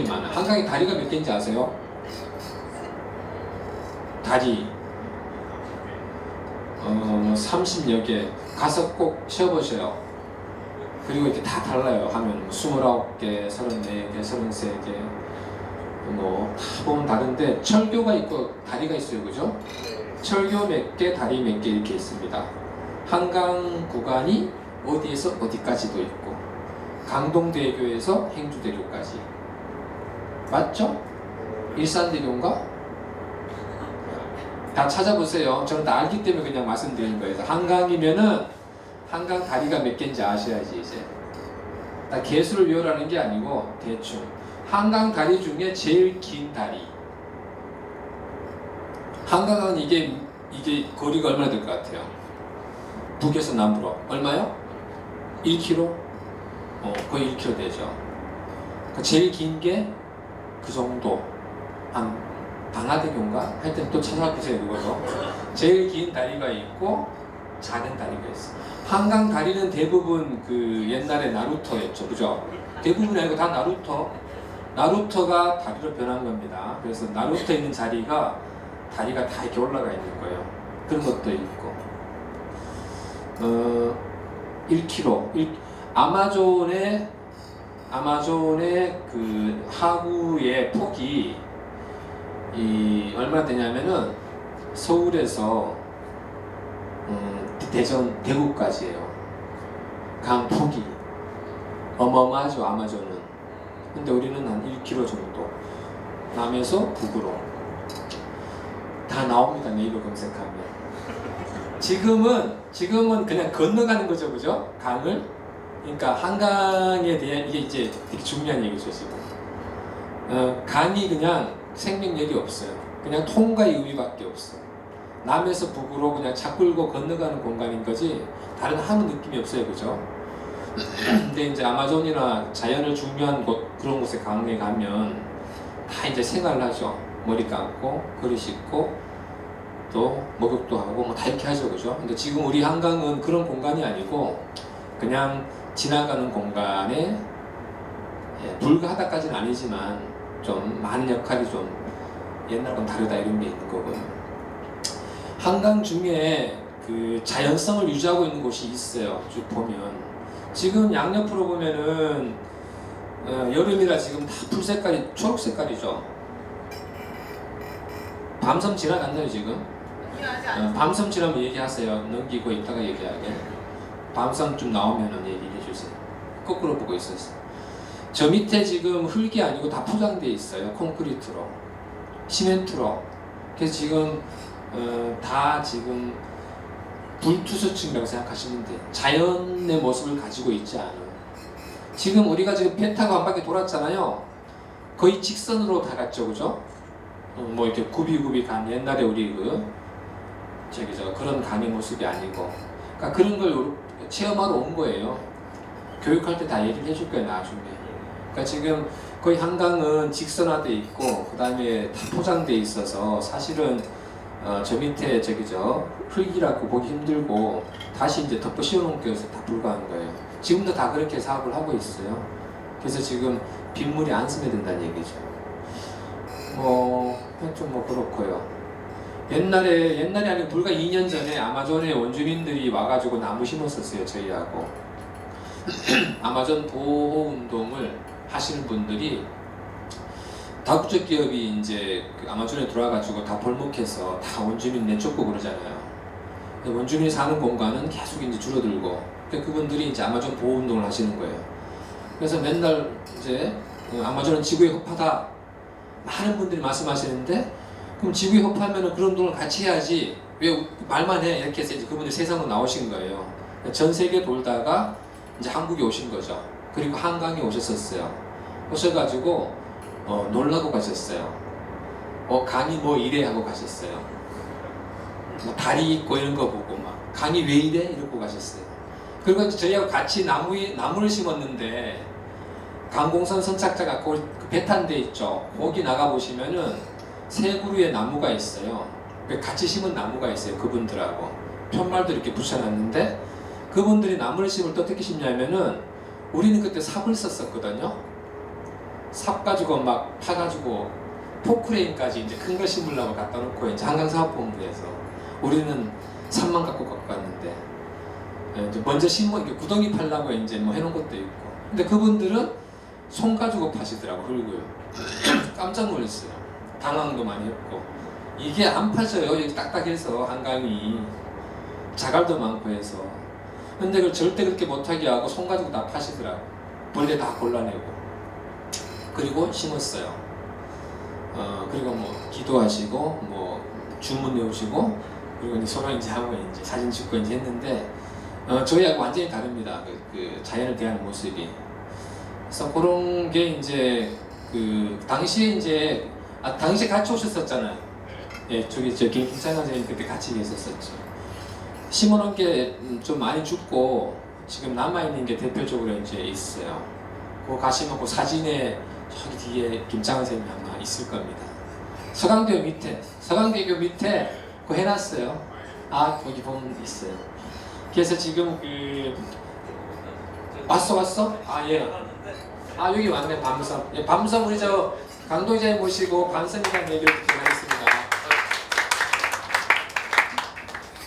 많아. 한강에 다리가 몇 개인지 아세요? 다리 30여 개. 가서 꼭 쉬어보세요. 그리고 이렇게 다 달라요. 하면 29개, 34개, 33개 다 보면 다른데 철교가 있고 다리가 있어요. 그죠? 철교 몇 개, 다리 몇 개 이렇게 있습니다. 한강 구간이 어디에서 어디까지도 있고 강동대교에서 행주대교까지 맞죠? 일산대교인가? 다 찾아보세요. 저는 다 알기 때문에 그냥 말씀드리는 거예요. 한강이면은 한강 다리가 몇 개인지 아셔야지. 이제 다 개수를 외우라는 게 아니고 대충 한강 다리 중에 제일 긴 다리. 한강은 이게 거리가 얼마나 될 것 같아요? 북에서 남부로 얼마요? 1km? 거의 1km 되죠. 제일 긴 게 그 정도, 한 방화대교인가? 하여튼 또 찾아보세요. 그거도 제일 긴 다리가 있고 작은 다리가 있어요. 한강 다리는 대부분 그 옛날에 나루터였죠. 그죠? 대부분이 아니고 다 나루터가 다리로 변한 겁니다. 그래서 나루터에 있는 다리가 다 이렇게 올라가 있는 거예요. 그런 것도 있고 1km 아마존의 그 하구의 폭이 얼마나 되냐면은 서울에서 대구까지예요. 강 폭이 어마어마하죠. 아마존은. 근데 우리는 한 1km 정도. 남에서 북으로 다 나옵니다. 네이버 검색하면. 지금은 그냥 건너가는 거죠. 그죠? 강을. 그러니까 한강에 대한 이게 이제 되게 중요한 얘기죠. 지금 강이 그냥 생명력이 없어요. 그냥 통과의 의미밖에 없어. 남에서 북으로 그냥 차 끌고 건너가는 공간인 거지 다른 아무 느낌이 없어요. 그죠? 근데 이제 아마존이나 자연을 중요한 곳, 그런 곳에 강에 가면 다 이제 생활을 하죠. 머리 감고 그릇 씻고 또 목욕도 하고 다 이렇게 하죠. 그죠? 근데 지금 우리 한강은 그런 공간이 아니고 그냥 지나가는 공간에 불가하다까지는 아니지만 좀 많은 역할이 좀 옛날과는 다르다 이런 게 있는 거고요. 한강 중에 그 자연성을 유지하고 있는 곳이 있어요. 쭉 보면 지금 양옆으로 보면은 여름이라 지금 다 풀색깔이 초록색깔이죠. 밤섬 지나갔나요 지금? 밤섬 지나면 얘기하세요. 넘기고 있다가 얘기하게. 밤섬 좀 나오면은 얘기해 주세요. 거꾸로 보고 있었어요. 저 밑에 지금 흙이 아니고 다 포장되어 있어요. 콘크리트로, 시멘트로. 그래서 지금 다 지금 불투수층이라고 생각하시면 돼요. 자연의 모습을 가지고 있지 않아요. 지금 우리가 지금 배 타고 한 바퀴 돌았잖아요. 거의 직선으로 다 갔죠, 그죠? 이렇게 굽이 간 옛날에 우리 그런 강의 모습이 아니고, 그러니까 그런 걸 체험하러 온 거예요. 교육할 때 다 얘기를 해줄 거예요, 나중에. 그러니까 지금 거의 한강은 직선화돼 있고, 그 다음에 다 포장돼 있어서 사실은 저 밑에 흙이라고 보기 힘들고 다시 이제 덮어 씌워놓은 게 다 불과한 거예요. 지금도 다 그렇게 사업을 하고 있어요. 그래서 지금 빗물이 안 스며든다는 얘기죠. 좀 그렇고요. 옛날에 아니고 불과 2년 전에 아마존의 원주민들이 와가지고 나무 심었었어요. 저희하고 아마존 보호 운동을 하시는 분들이 다국적 기업이 이제 아마존에 들어와가지고 다 벌목해서 다 원주민 내쫓고 그러잖아요. 원주민이 사는 공간은 계속 이제 줄어들고, 그분들이 이제 아마존 보호 운동을 하시는 거예요. 그래서 맨날 이제 아마존은 지구의 허파다 많은 분들이 말씀하시는데, 그럼 지구의 허파하면 그런 운동을 같이 해야지 왜 말만 해 이렇게 해서 이제 그분들 세상으로 나오신 거예요. 전 세계 돌다가 이제 한국에 오신 거죠. 그리고 한강에 오셨었어요. 오셔가지고 놀라고 가셨어요. 강이 이래 하고 가셨어요. 다리 있고 이런 거 보고 강이 왜 이래 이러고 가셨어요. 그리고 저희하고 같이 나무를 심었는데 강공선 선착자가 그 배 탄 데 있죠. 거기 나가 보시면은 세 그루의 나무가 있어요. 같이 심은 나무가 있어요. 그분들하고 편말도 이렇게 붙여놨는데, 그분들이 나무를 심을 때 어떻게 심냐면은 우리는 그때 삽을 썼었거든요. 삽 가지고 막 파가지고 포크레인까지 이제 큰 거 심으려고 갖다 놓고 이제 한강사업본부에서 우리는 삽만 갖고 갔는데 이제 먼저 심어 이렇게 구덩이 팔라고 이제 뭐 해놓은 것도 있고, 근데 그분들은 손 가지고 파시더라고 흙을. 깜짝 놀랐어요. 당황도 많이 했고, 이게 안 파져요. 여기 딱딱해서 한강이 자갈도 많고 해서. 근데 그걸 절대 그렇게 못하게 하고 손 가지고 다 파시더라고. 벌레 다 골라내고. 그리고 심었어요. 그리고 뭐 기도하시고 뭐 주문 외우시고, 그리고 이제 서로 이제 하고 이제 사진 찍고 이제 했는데, 저희하고 완전히 다릅니다. 그 자연을 대하는 모습이. 그래서 그런 게 이제 그 당시에 이제 당시에 같이 오셨었잖아요. 예, 저기 저 김창현 선생님 그때 같이 계셨었죠. 심어놓은 게 좀 많이 죽고 지금 남아있는 게 대표적으로 이제 있어요. 그거 가시면 그 사진에 저기 뒤에 김창현 선생님이 아마 있을 겁니다. 서강대교 밑에 그거 해놨어요. 아, 거기 보면 있어요. 그래서 지금 그 왔어? 아, 예. 아, 여기 왔네. 밤섬. 예, 밤섬 우리 저 강도이자님 모시고 밤섬이라는 얘기를 듣도록 하겠습니다.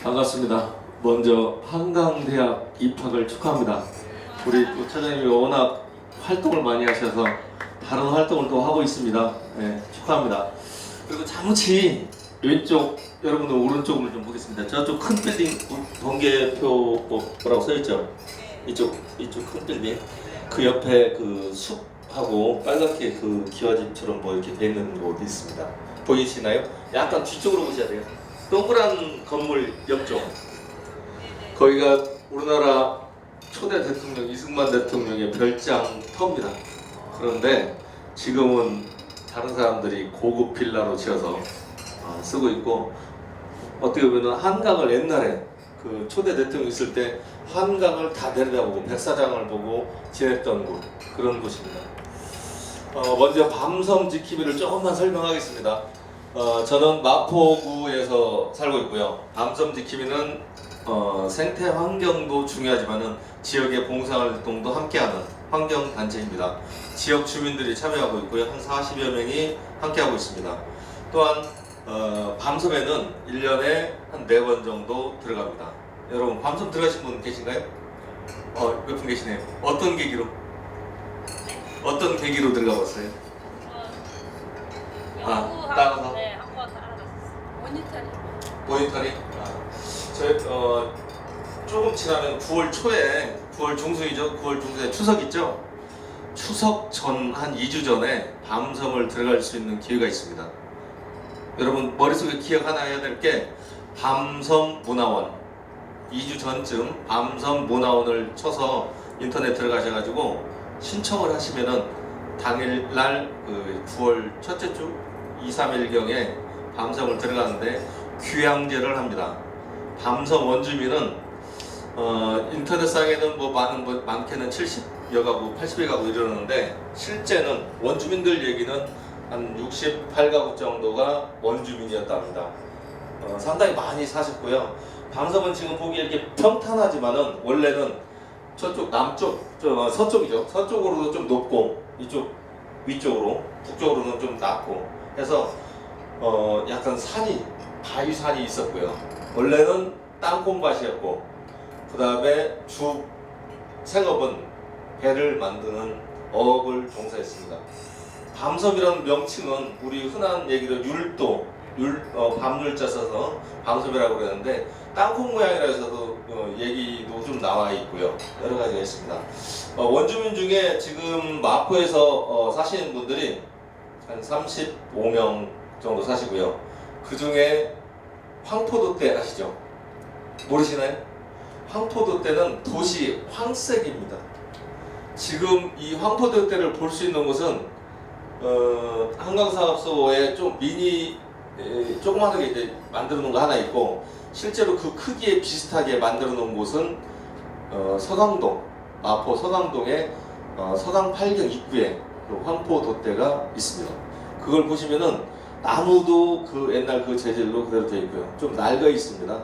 반갑습니다. 먼저 한강대학 입학을 축하합니다. 우리 또 차장님이 워낙 활동을 많이 하셔서 다른 활동을 또 하고 있습니다. 네, 축하합니다. 그리고 잠시 왼쪽, 여러분들 오른쪽을 좀 보겠습니다. 저쪽 큰 빌딩 번개표 뭐라고 써있죠? 이쪽 큰 빌딩. 그 옆에 그 숲하고 빨갛게 그 기와집처럼 뭐 이렇게 돼 있는 곳이 있습니다. 보이시나요? 약간 뒤쪽으로 보셔야 돼요. 동그란 건물 옆쪽. 거기가 우리나라 초대 대통령 이승만 대통령의 별장터입니다. 그런데 지금은 다른 사람들이 고급 빌라로 지어서 쓰고 있고, 어떻게 보면 한강을 옛날에 그 초대 대통령 있을 때 한강을 다 내려다보고 백사장을 보고 지냈던 곳, 그런 곳입니다. 먼저 밤섬 지킴이를 조금만 설명하겠습니다. 저는 마포구에서 살고 있고요. 밤섬 지킴이는 생태 환경도 중요하지만은 지역의 봉사활동도 함께하는 환경단체입니다. 지역 주민들이 참여하고 있고요. 한 40여 명이 함께하고 있습니다. 또한 밤섬에는 1년에 한 4번 정도 들어갑니다. 여러분 밤섬 들어가신 분 계신가요? 몇 분 계시네요. 어떤 계기로 들어가 봤어요? 따라서? 네, 한번 알아봤어요. 모니터링. 조금 지나면 9월 중순이죠. 9월 중순에 추석 있죠? 추석 전 한 2주 전에 밤섬을 들어갈 수 있는 기회가 있습니다. 여러분 머릿속에 기억 하나 해야 될 게, 밤섬 문화원 2주 전쯤 밤섬 문화원을 쳐서 인터넷 들어가셔가지고 신청을 하시면은 당일날 그 9월 첫째 주 2, 3일경에 밤섬을 들어가는데 귀향제를 합니다. 밤섬 원주민은 인터넷상에는 많게는 70여 가구, 80여 가구 이러는데, 실제는 원주민들 얘기는 한 68가구 정도가 원주민이었답니다. 상당히 많이 사셨고요. 밤섬은 지금 보기에 이렇게 평탄하지만은 원래는 저쪽 남쪽, 서쪽이죠. 서쪽으로도 좀 높고 이쪽 위쪽으로, 북쪽으로는 좀 낮고 해서 약간 바위산이 있었고요. 원래는 땅콩밭이었고, 그 다음에 주 생업은 배를 만드는 어업을 종사했습니다. 밤섬이라는 명칭은 우리 흔한 얘기로 밤율자 써서 밤섬이라고 그러는데, 땅콩 모양이라 해서도 얘기도 좀 나와 있고요. 여러 가지가 있습니다. 원주민 중에 지금 마포에서 사시는 분들이 한 35명 정도 사시고요. 그 중에 황포도떼 아시죠? 모르시나요? 황포도떼는 도시 황색입니다. 지금 이 황포도떼를 볼 수 있는 곳은 한강사업소에 좀 조그마하게 이제 만들어 놓은 거 하나 있고, 실제로 그 크기에 비슷하게 만들어 놓은 곳은 서강동, 마포 서강동의 서강 8경 입구에 그 황포도떼가 있습니다. 그걸 보시면은 나무도 그 옛날 그 재질로 그대로 되어 있고요. 좀 낡아 있습니다.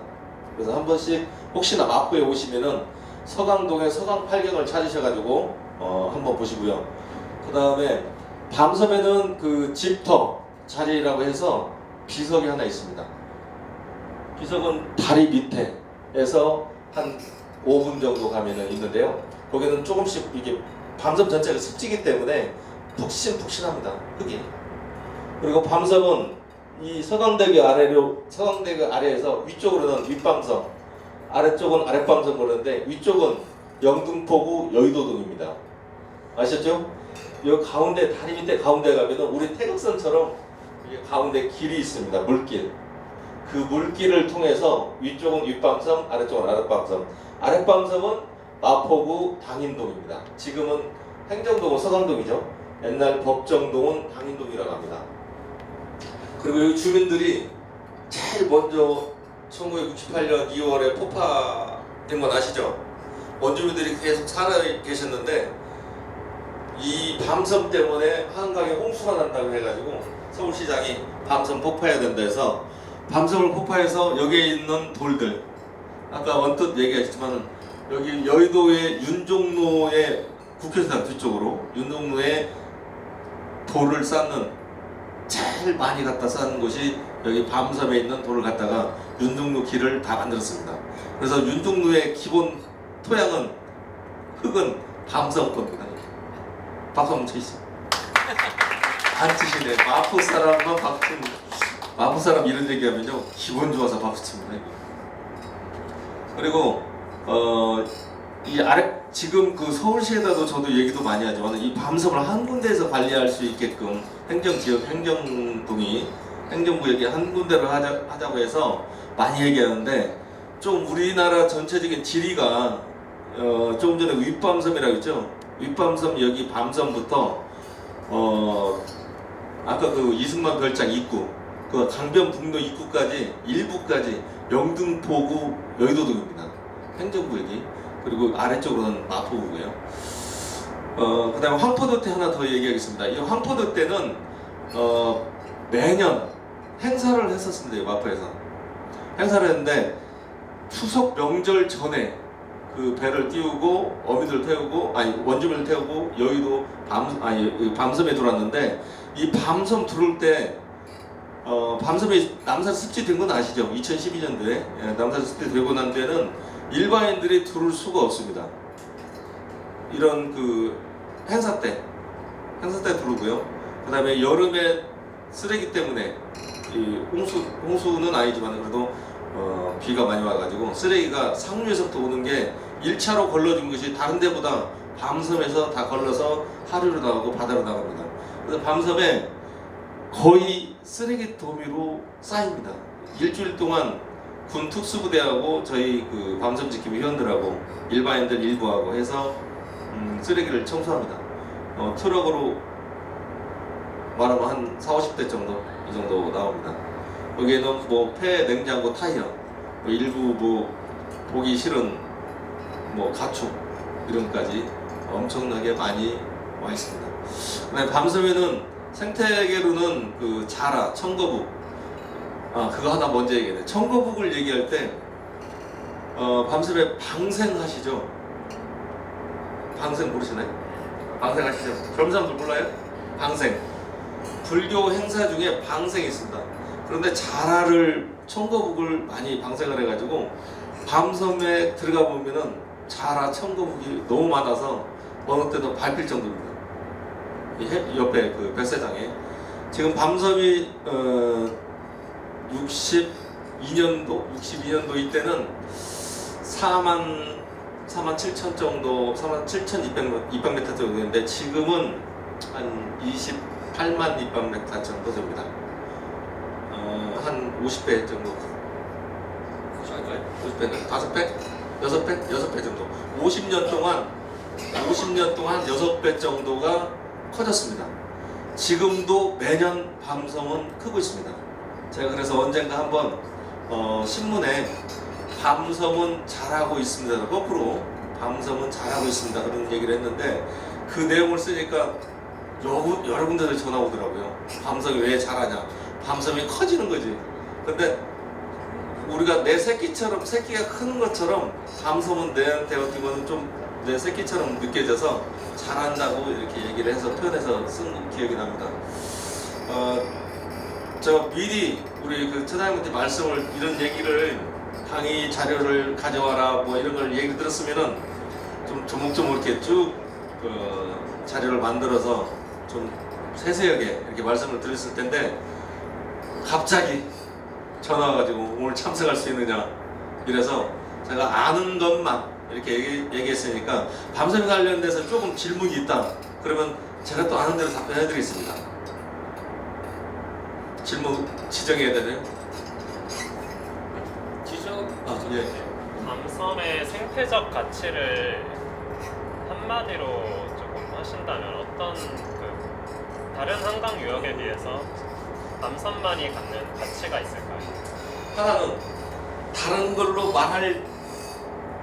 그래서 한 번씩 혹시나 마포에 오시면은 서강동의 서강 8경을 찾으셔가지고 한번 보시고요. 그 다음에 밤섬에는 그 집터 자리라고 해서 비석이 하나 있습니다. 비석은 다리 밑에에서 한 5분 정도 가면은 있는데요. 거기는 조금씩 이게 밤섬 전체가 습지기 때문에 푹신푹신합니다. 흙이. 그리고 밤섬은 이 서강대교 아래에서 위쪽으로는 윗밤섬, 아래쪽은 아랫밤섬 보는데 위쪽은 영등포구 여의도동입니다. 아셨죠? 이 가운데 다리 밑에 가운데 가면은 우리 태극선처럼 이게 가운데 길이 있습니다. 물길. 그 물길을 통해서 위쪽은 윗밤섬, 아래쪽은 아랫밤섬. 아랫밤섬은 마포구 당인동입니다. 지금은 행정동은 서강동이죠. 옛날 법정동은 당인동이라고 합니다. 그리고 여기 주민들이 제일 먼저 1968년 2월에 폭파된 건 아시죠? 원주민들이 계속 살아 계셨는데 이 밤섬 때문에 한강에 홍수가 난다고 해가지고 서울시장이 밤섬 폭파해야 된다 해서 밤섬을 폭파해서 여기에 있는 돌들, 아까 언뜻 얘기했지만 여기 여의도의 윤종로의 국회의사당 뒤쪽으로 윤종로에 돌을 쌓는 제일 많이 갖다 쌓는 곳이 여기 밤섬에 있는 돌을 갖다가 윤종로 길을 다 만들었습니다. 그래서 윤종로의 기본 토양은 흙은 밤섬 겁니다. 박수 한번 쳐주세요. 반치시네. 마포 사람만 박수. 마포 사람 이런 얘기하면요 기분 좋아서 박수 칩니다. 그리고 이 아래 지금 그 서울시에다도 저도 얘기도 많이 하지만 이 밤섬을 한 군데에서 관리할 수 있게끔 행정지역 행정동이 행정구역에 한 군데를 하자고 해서 많이 얘기하는데 좀 우리나라 전체적인 지리가 조금 전에 윗밤섬이라고 했죠. 윗밤섬 여기 밤섬부터 아까 그 이승만 별장 입구 그 강변북로 입구까지 일부까지 영등포구 여의도동입니다. 행정구역이. 그리고 아래쪽으로는 마포구고요. 그 다음에 황포도 때 하나 더 얘기하겠습니다. 이 황포도 때는 매년 행사를 했었습니다. 마포에서 행사를 했는데 추석 명절 전에 그 배를 띄우고 어민들 태우고 원주민을 태우고 여의도 밤섬에 들어왔는데 이 밤섬 들어올 때 밤섬에 남산 습지된 건 아시죠? 2012년도에 남산 습지되고 난 뒤에는 일반인들이 들어올 수가 없습니다. 이런 그 행사 때 들어오고요. 그 다음에 여름에 쓰레기 때문에 이 홍수는 아니지만 그래도 비가 많이 와가지고 쓰레기가 상류에서부터 오는 게 1차로 걸러준 것이 다른 데보다 밤섬에서 다 걸러서 하류로 나가고 바다로 나갑니다. 그래서 밤섬에 거의 쓰레기 더미로 쌓입니다. 일주일 동안 군 특수부대하고 저희 그 밤섬 지킴이 회원들하고 일반인들 일부하고 해서 쓰레기를 청소합니다. 트럭으로 말하면 한 40-50대 정도 이 정도 나옵니다. 여기에는 뭐 폐, 냉장고, 타이어, 일부 뭐 보기 싫은 뭐 가축 이런 것까지 엄청나게 많이 와 있습니다. 그다음에 밤섬에는 생태계로는 그 자라, 청거북 그거 하나 먼저 얘기해야 돼. 청거북을 얘기할 때 밤섬에 방생 하시죠? 방생 모르시나요? 방생 하시죠? 젊은 사람들 몰라요? 방생. 불교 행사 중에 방생이 있습니다. 그런데 자라를 청거북을 많이 방생을 해가지고 밤섬에 들어가 보면은 자라 청거북이 너무 많아서 어느 때도 밟힐 정도입니다. 옆에 그 백사장에 지금 밤섬이 62년도 이때는 47,000 정도, 47,200m 정도인데 지금은 한 28만 입방미터 정도 됩니다. 한 50배 정도. 50배는 5배? 6배 정도. 50년 동안 6배 정도가 커졌습니다. 지금도 매년 밤섬은 크고 있습니다. 제가 그래서 언젠가 한번 신문에 밤섬은 잘하고 있습니다. 거꾸로 밤섬은 잘하고 있습니다. 그런 얘기를 했는데 그 내용을 쓰니까 여러 군데서 전화 오더라고요. 밤섬이 왜 잘하냐? 밤섬이 커지는 거지. 근데 우리가 내 새끼가 크는 것처럼 밤섬은 내한테 어떻게 보면 좀 내 새끼처럼 느껴져서 잘한다고 이렇게 얘기를 해서 표현해서 쓴 기억이 납니다. 저 미리 우리 그 처장님한테 말씀을 이런 얘기를 강의 자료를 가져와라 뭐 이런 걸 얘기 들었으면은 좀 조목조목 이렇게 쭉 자료를 만들어서 좀 세세하게 이렇게 말씀을 드렸을 텐데 갑자기 전화 와가지고 오늘 참석할 수 있느냐 이래서 제가 아는 것만 이렇게 얘기했으니까 밤샘 관련돼서 조금 질문이 있다 그러면 제가 또 아는 대로 답변해 드리겠습니다. 질문 지정해야 되나요? 지적. 예. 밤섬의 생태적 가치를 한마디로 조금 하신다면 어떤 다른 한강 유역에 비해서 밤섬만이 갖는 가치가 있을까요? 하나는 다른 걸로 말할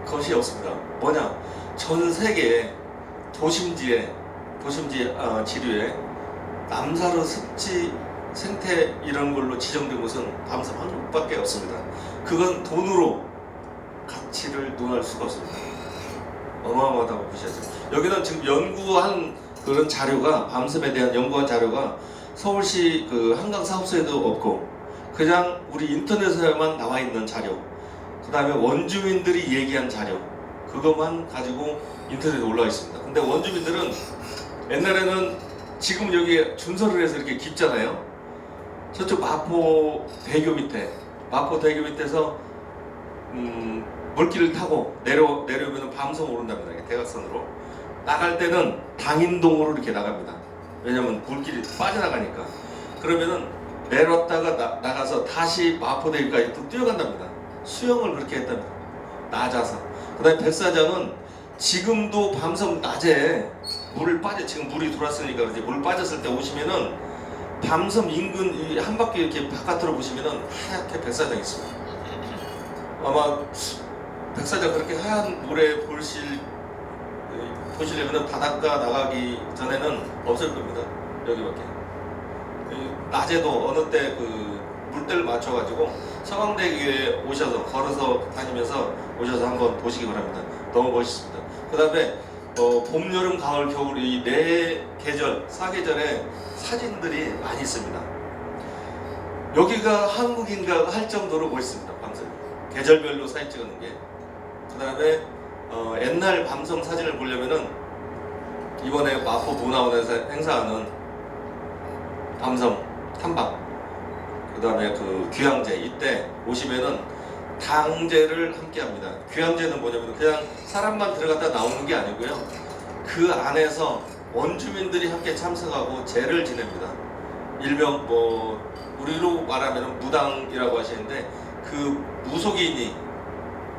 것이 없습니다. 뭐냐? 전 세계 도심지에 지류에 남사로 습지 생태 이런 걸로 지정된 곳은 밤섬 한 곳밖에 없습니다. 그건 돈으로 가치를 논할 수가 없습니다. 어마어마하다고 보셔야죠. 여기는 지금 연구한 그런 자료가 밤섬에 대한 연구한 자료가 서울시 그 한강 사업소에도 없고 그냥 우리 인터넷에만 나와 있는 자료. 그 다음에 원주민들이 얘기한 자료. 그것만 가지고 인터넷에 올라와 있습니다. 근데 원주민들은 옛날에는 지금 여기 준설을 해서 이렇게 깊잖아요. 저쪽 마포 대교 밑에서 물길을 타고 내려오면 밤섬 오른답니다. 대각선으로 나갈 때는 당인동으로 이렇게 나갑니다. 왜냐면 물길이 빠져나가니까. 그러면은 내렸다가 나가서 다시 마포대교까지 또 뛰어간답니다. 수영을 그렇게 했답니다. 낮아서. 그다음에 백사장은 지금도 밤섬 낮에 지금 물이 들어왔으니까 그렇지 물 빠졌을 때 오시면은 밤섬 인근 이 한 바퀴 이렇게 바깥으로 보시면은 하얗게 백사장이 있습니다. 아마 백사장 그렇게 하얀 물에 보시려면은 바닷가 나가기 전에는 없을 겁니다. 여기밖에. 낮에도 어느 때 그 물때를 맞춰가지고 서강대교에 오셔서 걸어서 다니면서 오셔서 한번 보시기 바랍니다. 너무 멋있습니다. 그 다음에 봄, 여름, 가을, 겨울 이 네 계절, 사계절에 사진들이 많이 있습니다. 여기가 한국인가 할 정도로 멋있습니다. 밤섬 계절별로 사진 찍는 게. 그 다음에 옛날 밤섬 사진을 보려면은 이번에 마포 문화원에서 행사하는 밤섬 탐방, 그 다음에 그 귀향제 이때 오시면은 당제를 함께 합니다. 귀향제는 뭐냐면 그냥 사람만 들어갔다 나오는 게 아니고요. 그 안에서 원주민들이 함께 참석하고 제를 지냅니다. 일명 우리로 말하면 무당이라고 하시는데 그 무속인이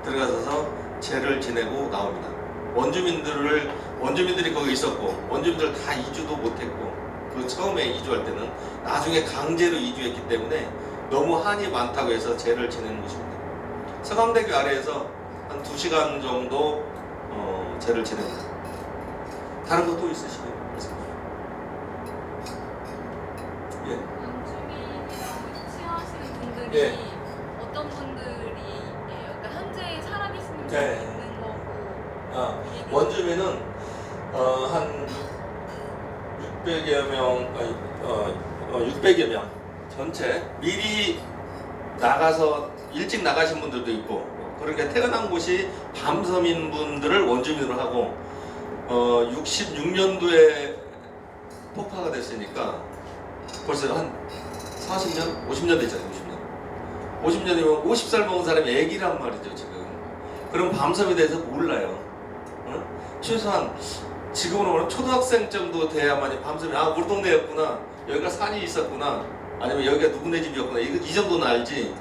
들어가서 제를 지내고 나옵니다. 원주민들이 거기 있었고 원주민들 다 이주도 못했고 그 처음에 이주할 때는 나중에 강제로 이주했기 때문에 너무 한이 많다고 해서 제를 지내는 곳입니다. 서강대교 아래에서 한 2시간 정도 제를 지냅니다. 다른 거 또 있으시면 말씀해 주세요. 예. 원주민이랑 취하시는 분들이 예. 어떤 분들이에요? 그러니까 현재 살아계시는 분이 네. 있는 거고 원주민은 한 600여 명, 600여 명 전체 미리 나가서 일찍 나가신 분들도 있고 그러니까 태어난 곳이 밤섬인 분들을 원주민으로 하고 66년도에 폭파가 됐으니까 벌써 한 40년? 50년 됐잖아요. 50년이면 50살 먹은 사람이 애기란 말이죠 지금. 그럼 밤섬에 대해서 몰라요. 최소한 지금으로 보면 초등학생 정도 돼야만이 밤섬이 우리 동네였구나, 여기가 산이 있었구나, 아니면 여기가 누구네 집이었구나 이 정도는 알지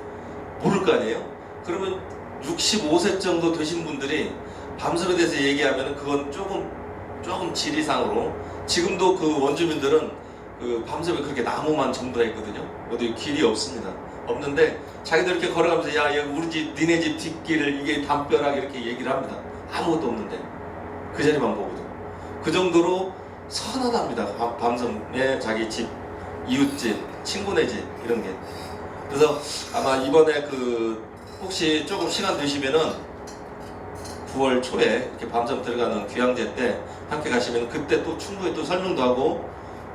모를 거 아니에요. 그러면 65세 정도 되신 분들이 밤섬에 대해서 얘기하면 그건 조금 지리상으로 지금도 그 원주민들은 그 밤섬에 그렇게 나무만 전부 다 있거든요. 어디 길이 없는데 자기들 이렇게 걸어가면서 야 여기 우리 집 니네 집 뒷길 이게 담벼락 이렇게 얘기를 합니다. 아무것도 없는데 그 자리만 보거든. 그 정도로 선하답니다. 밤섬에 자기 집, 이웃집, 친구네 집 이런 게. 그래서 아마 이번에 혹시 조금 시간 되시면은 9월 초에 이렇게 밤섬 들어가는 귀향제 때 함께 가시면 그때 또 충분히 또 설명도 하고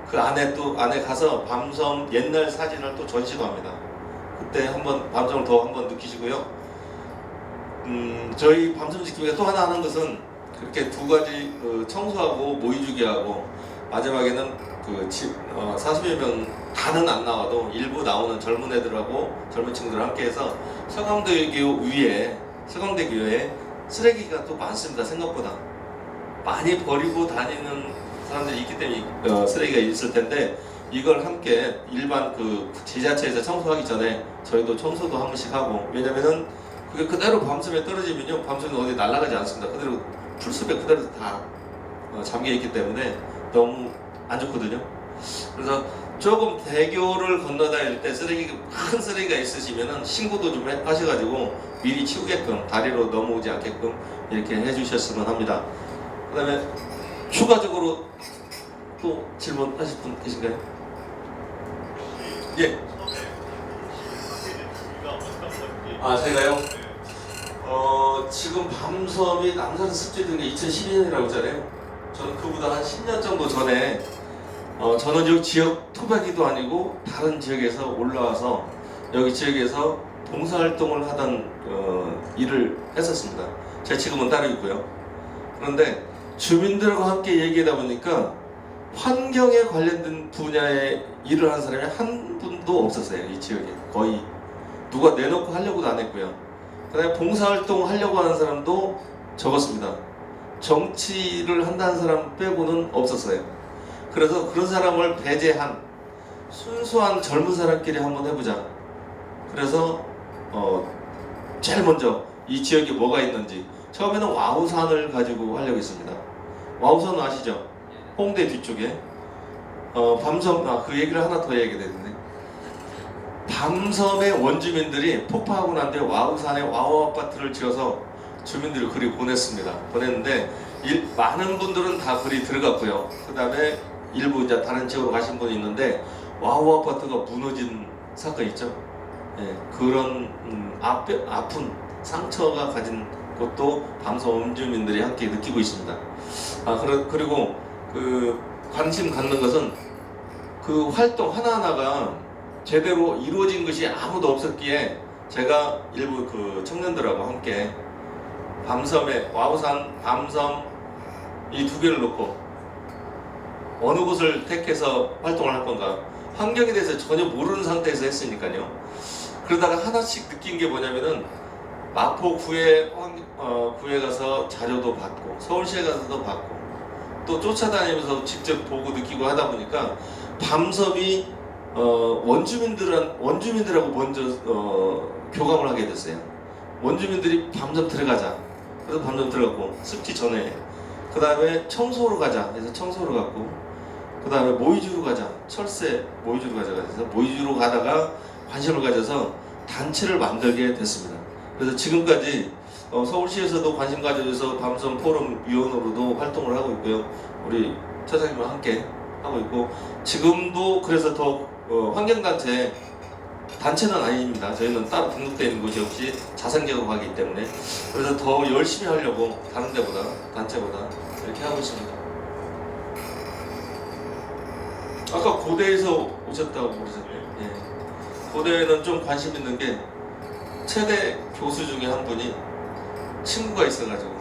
그 안에 가서 밤섬 옛날 사진을 또 전시도 합니다. 그때 한번 밤섬을 더 한번 느끼시고요. 저희 밤섬 지킴이가 또 하나 하는 것은 그렇게 두 가지 청소하고 모이주기하고 마지막에는 그 40여 명 다는 안 나와도 일부 나오는 젊은 애들하고 젊은 친구들 함께해서 서강대교 위에 쓰레기가 또 많습니다. 생각보다 많이 버리고 다니는 사람들이 있기 때문에 쓰레기가 있을 텐데 이걸 함께 일반 그 지자체에서 청소하기 전에 저희도 청소도 한 번씩 하고 왜냐면은 그게 그대로 밤섬에 떨어지면요 밤섬이 어디 날아가지 않습니다. 그대로 풀숲에 그대로 다 잠겨 있기 때문에 너무 안 좋거든요. 그래서 조금 대교를 건너다닐 때 큰 쓰레기가 있으시면은 신고도 좀 하셔가지고 미리 치우게끔 다리로 넘어오지 않게끔 이렇게 해주셨으면 합니다. 그다음에 추가적으로 또 질문하실 분 계신가요? 예. 제가요? 지금 밤섬이 남산 습지된 게 2012년이라고 했잖아요. 저는 그보다 한 10년 정도 전에 저는 여기 지역 토박이도 아니고 다른 지역에서 올라와서 여기 지역에서 봉사활동을 하던 일을 했었습니다. 제가 지금은 따로 있고요. 그런데 주민들과 함께 얘기하다 보니까 환경에 관련된 분야의 일을 하는 사람이 한 분도 없었어요. 이 지역에 거의 누가 내놓고 하려고도 안 했고요. 그다음에 봉사활동 하려고 하는 사람도 적었습니다. 정치를 한다는 사람 빼고는 없었어요. 그래서 그런 사람을 배제한 순수한 젊은 사람끼리 한번 해보자. 그래서 제일 먼저 이 지역에 뭐가 있는지 처음에는 와우산을 가지고 하려고 했습니다. 와우산 아시죠? 홍대 뒤쪽에 밤섬 그 얘기를 하나 더 얘기해야 되는데 밤섬의 원주민들이 폭파하고 난 뒤에 와우산에 와우 아파트를 지어서 주민들을 글이 보냈는데 많은 분들은 다 글이 들어갔고요. 그 다음에 일부 이제 다른 지역으로 가신 분이 있는데 와우 아파트가 무너진 사건 있죠. 예, 그런 아픈 상처가 가진 것도 밤섬 원주민들이 함께 느끼고 있습니다. 그리고 그 관심 갖는 것은 그 활동 하나하나가 제대로 이루어진 것이 아무도 없었기에 제가 일부 그 청년들하고 함께 밤섬에 와우산, 밤섬 이 두 개를 놓고 어느 곳을 택해서 활동을 할 건가 환경에 대해서 전혀 모르는 상태에서 했으니까요. 그러다가 하나씩 느낀 게 뭐냐면은 마포 구에 가서 자료도 받고 서울시에 가서도 받고 또 쫓아다니면서 직접 보고 느끼고 하다 보니까 밤섬이 원주민들하고 먼저 교감을 하게 됐어요. 원주민들이 밤섬 들어가자. 그래서 밤섬 들어갔고 습지 전에 그 다음에 청소로 가자. 그래서 청소로 갔고 그 다음에 모이주로 가자. 철새 모이주로 가자. 그래서 모이주로 가다가 관심을 가져서 단체를 만들게 됐습니다. 그래서 지금까지 서울시에서도 관심 가져줘서 밤섬 포럼 위원으로도 활동을 하고 있고요. 우리 차장님과 함께 하고 있고 지금도 그래서 더 환경단체 단체는 아닙니다. 저희는 따로 등록되어 있는 곳이 없이 자생적으로 가기 때문에 그래서 더 열심히 하려고 다른 데보다 단체보다 이렇게 하고 있습니다. 아까 고대에서 오셨다고 그러셨네요. 예. 고대에는 좀 관심 있는 게 최대 교수 중에 한 분이 친구가 있어가지고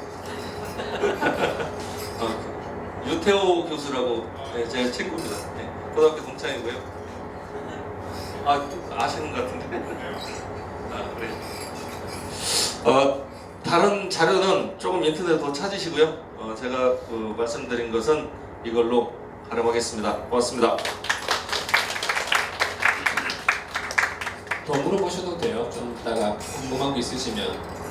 유태호 교수라고 제 친구입니다. 고등학교 동창이고요. 아시는 것 같은데. 그래. 다른 자료는 조금 인터넷에 더 찾으시고요. 제가 말씀드린 것은 이걸로 가름하겠습니다. 고맙습니다. 더 물어보셔도 돼요. 좀 이따가 궁금한 거 있으시면.